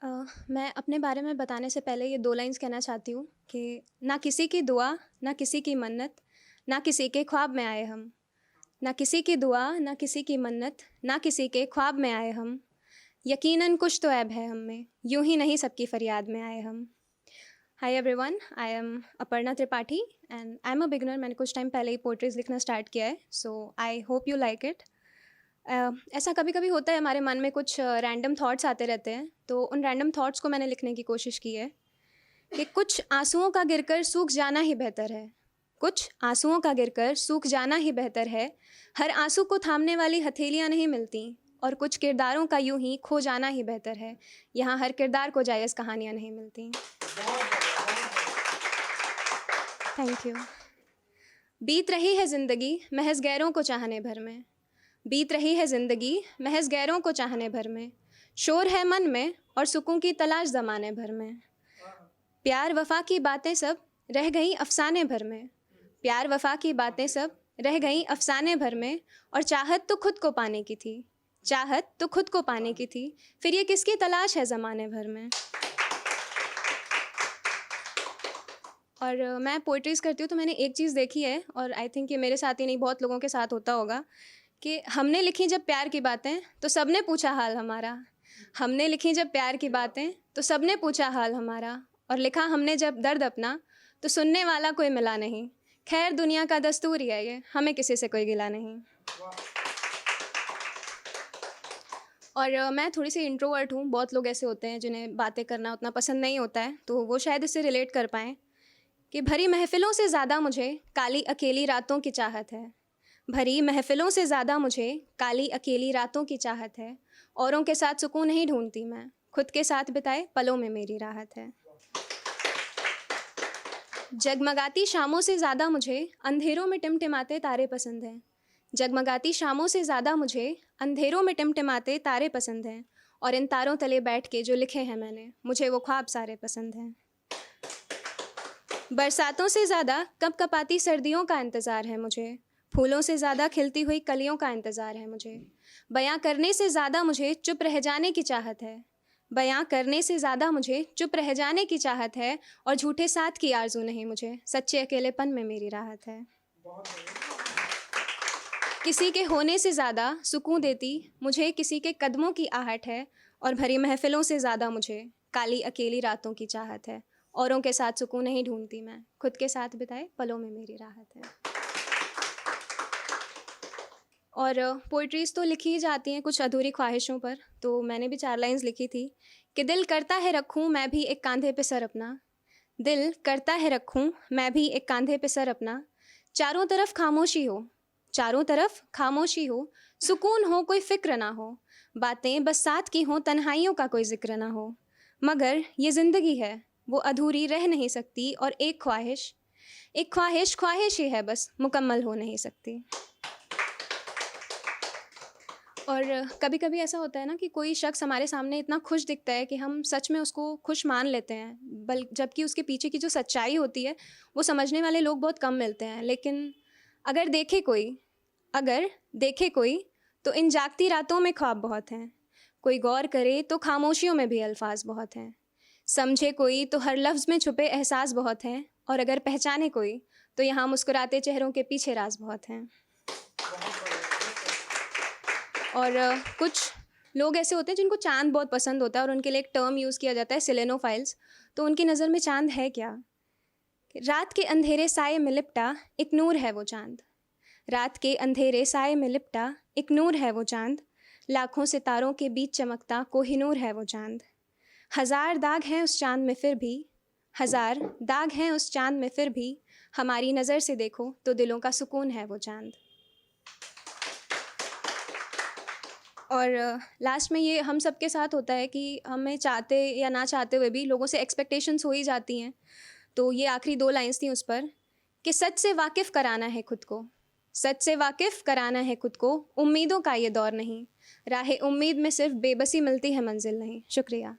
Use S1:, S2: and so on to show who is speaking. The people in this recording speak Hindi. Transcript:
S1: मैं अपने बारे में बताने से पहले ये 2 लाइन्स कहना चाहती हूँ कि ना किसी की दुआ, ना किसी की मन्नत, ना किसी के ख्वाब में आए हम। ना किसी की दुआ, ना किसी की मन्नत, ना किसी के ख्वाब में आए हम। यकीनन कुछ तो ऐब है हम में, यूँ ही नहीं सबकी फरियाद में आए हम। Hi everyone, I am Aparna Tripathi and I am a beginner. मैंने कुछ टाइम पहले ही पोएट्रीज़ लिखना स्टार्ट किया है, so I hope you like it. ऐसा कभी कभी होता है, हमारे मन में कुछ रैंडम थॉट्स आते रहते हैं, तो उन रैंडम थॉट्स को मैंने लिखने की कोशिश की है कि कुछ आंसुओं का गिरकर सूख जाना ही बेहतर है। कुछ आंसुओं का गिरकर सूख जाना ही बेहतर है। हर आंसू को थामने वाली हथेलियाँ नहीं मिलती, और कुछ किरदारों का यूं ही खो जाना ही बेहतर है। यहाँ हर किरदार को जायज़ कहानियाँ नहीं मिलती। Thank you. बीत रही है ज़िंदगी महज गैरों को चाहने भर में। बीत रही है ज़िंदगी महज गैरों को चाहने भर में। शोर है मन में और सुकून की तलाश ज़माने भर में। प्यार वफा की बातें सब रह गई अफसाने भर में। प्यार वफा की बातें सब रह गई अफसाने भर में। और चाहत तो खुद को पाने की थी, चाहत तो खुद को पाने की थी, फिर ये किसकी तलाश है ज़माने भर में। और मैं पोइट्रीज़ करती हूँ तो मैंने एक चीज़ देखी है, और आई थिंक ये मेरे साथ ही नहीं बहुत लोगों के साथ होता होगा, कि हमने लिखी जब प्यार की बातें तो सबने पूछा हाल हमारा। हमने लिखी जब प्यार की बातें तो सबने पूछा हाल हमारा। और लिखा हमने जब दर्द अपना तो सुनने वाला कोई मिला नहीं। खैर दुनिया का दस्तूर ही है ये, हमें किसी से कोई गिला नहीं। और मैं थोड़ी सी इंट्रोवर्ट हूँ। बहुत लोग ऐसे होते हैं जिन्हें बातें करना उतना पसंद नहीं होता है, तो वो शायद इससे रिलेट कर पाएँ कि भरी महफ़िलों से ज़्यादा मुझे काली अकेली रातों की चाहत है। भरी महफ़िलों से ज़्यादा मुझे काली अकेली रातों की चाहत है। औरों के साथ सुकून नहीं ढूंढती मैं, खुद के साथ बिताए पलों में मेरी राहत है। जगमगाती शामों से ज़्यादा मुझे अंधेरों में टिमटिमाते तारे पसंद हैं। जगमगाती शामों से ज़्यादा मुझे अंधेरों में टिमटिमाते तारे पसंद हैं। और इन तारों तले बैठ के जो लिखे हैं मैंने, मुझे वो ख्वाब सारे पसंद हैं। बरसातों से ज़्यादा कपकपाती सर्दियों का इंतज़ार है मुझे। फूलों से ज़्यादा खिलती हुई कलियों का इंतज़ार है मुझे। बयां करने से ज़्यादा मुझे चुप रह जाने की चाहत है। बयां करने से ज़्यादा मुझे चुप रह जाने की चाहत है। और झूठे साथ की आरज़ू नहीं मुझे, सच्चे अकेलेपन में मेरी राहत है। किसी के होने से ज़्यादा सुकून देती मुझे किसी के कदमों की आहट है। और भरी महफ़िलों से ज़्यादा मुझे काली अकेली रातों की चाहत है। औरों के साथ सुकून नहीं ढूंढती मैं, खुद के साथ बिताए पलों में मेरी राहत है। और पोइट्रीज़ तो लिखी ही जाती हैं कुछ अधूरी ख्वाहिशों पर, तो मैंने भी 4 लाइन्स लिखी थी कि दिल करता है रखूं मैं भी एक कांधे पे सर अपना। दिल करता है रखूं मैं भी एक कांधे पे सर अपना। चारों तरफ खामोशी हो, चारों तरफ खामोशी हो, सुकून हो कोई फ़िक्र ना हो। बातें बस साथ की हों, तन्हाइयों का कोई ज़िक्र ना हो। मगर ये ज़िंदगी है वो अधूरी रह नहीं सकती, और एक ख्वाहिश ख्वाहिश ही है बस, मुकम्मल हो नहीं सकती। और कभी कभी ऐसा होता है ना कि कोई शख्स हमारे सामने इतना खुश दिखता है कि हम सच में उसको खुश मान लेते हैं, जबकि उसके पीछे की जो सच्चाई होती है वो समझने वाले लोग बहुत कम मिलते हैं। लेकिन अगर देखे कोई तो इन जागती रातों में ख्वाब बहुत हैं। कोई गौर करे तो खामोशियों में भी अल्फाज बहुत हैं। समझे कोई तो हर लफ्ज़ में छुपे एहसास बहुत हैं। और अगर पहचाने कोई तो यहाँ मुस्कुराते चेहरों के पीछे राज बहुत हैं। और कुछ लोग ऐसे होते हैं जिनको चाँद बहुत पसंद होता है, और उनके लिए एक टर्म यूज़ किया जाता है सेलेनोफाइल्स। तो उनकी नज़र में चाँद है क्या? रात के अंधेरे साए में लिपटा एक नूर है वो चाँद। रात के अंधेरे साए में लिपटा एक नूर है वो चाँद। लाखों सितारों के बीच चमकता कोहिनूर है वो चाँद। हज़ार दाग हैं उस चाँद में फिर भी, हज़ार दाग हैं उस चाँद में फिर भी, हमारी नज़र से देखो तो दिलों का सुकून है वो चाँद। और लास्ट में ये हम सब के साथ होता है कि हमें चाहते या ना चाहते हुए भी लोगों से एक्सपेक्टेशंस हो ही जाती हैं। तो ये आखिरी 2 लाइन्स थी उस पर कि सच से वाकिफ़ कराना है खुद को, सच से वाकिफ़ कराना है खुद को, उम्मीदों का ये दौर नहीं, राह उम्मीद में सिर्फ बेबसी मिलती है मंजिल नहीं। शुक्रिया।